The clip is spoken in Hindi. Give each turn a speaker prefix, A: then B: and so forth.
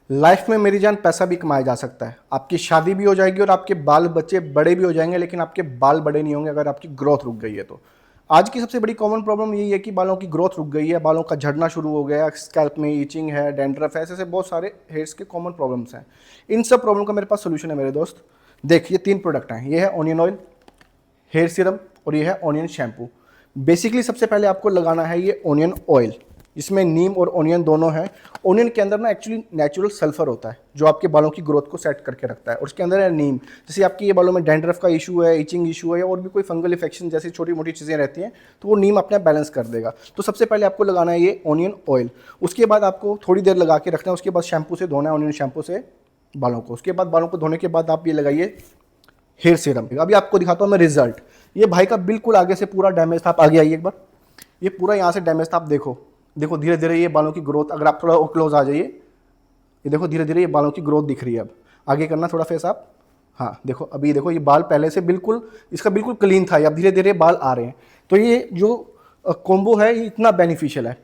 A: लाइफ में मेरी जान पैसा भी कमाया जा सकता है, आपकी शादी भी हो जाएगी और आपके बाल बच्चे बड़े भी हो जाएंगे, लेकिन आपके बाल बड़े नहीं होंगे अगर आपकी ग्रोथ रुक गई है तो। आज की सबसे बड़ी कॉमन प्रॉब्लम यही है कि बालों की ग्रोथ रुक गई है, बालों का झड़ना शुरू हो गया, स्कैल्प में ईचिंग है, डैंड्रफ है, ऐसे ऐसे बहुत सारे हेयर्स के कॉमन प्रॉब्लम्स हैं। इन सब प्रॉब्लम का मेरे पास सोल्यूशन है मेरे दोस्त। देख, ये 3 प्रोडक्ट हैं, ये है ऑनियन ऑयल, हेयर सीरम और ये है ऑनियन शैम्पू। बेसिकली सबसे पहले आपको लगाना है ये ऑनियन ऑयल, जिसमें नीम और ऑनियन दोनों हैं। ऑनियन के अंदर ना एक्चुअली नेचुरल सल्फर होता है जो आपके बालों की ग्रोथ को सेट करके रखता है, और उसके अंदर है नीम। जैसे आपकी ये बालों में डैंड्रफ का इशू है, इचिंग इशू है, या और भी कोई फंगल इन्फेक्शन जैसी छोटी मोटी चीज़ें रहती हैं, तो वो नीम अपना बैलेंस कर देगा। तो सबसे पहले आपको लगाना है ये ऑनियन ऑयल। उसके बाद आपको थोड़ी देर लगा के रखना है, उसके बाद शैम्पू से धोना है, ऑनियन शैम्पू से बालों को। उसके बाद बालों को धोने के बाद आप ये लगाइए हेयर सीरम। अभी आपको दिखाता हूँ मैं रिजल्ट। ये भाई का बिल्कुल आगे से पूरा डैमेज था, आप आगे आइए एक बार। ये पूरा यहाँ से डैमेज था, आप देखो देखो धीरे धीरे ये बालों की ग्रोथ, अगर आप थोड़ा क्लोज आ जाइए, ये देखो धीरे धीरे ये बालों की ग्रोथ दिख रही है। अब आगे करना थोड़ा फेस आप, हाँ देखो, अभी देखो ये बाल पहले से बिल्कुल, इसका बिल्कुल क्लीन था, अब धीरे धीरे बाल आ रहे हैं। तो ये जो कॉम्बो है ये इतना बेनिफिशियल है।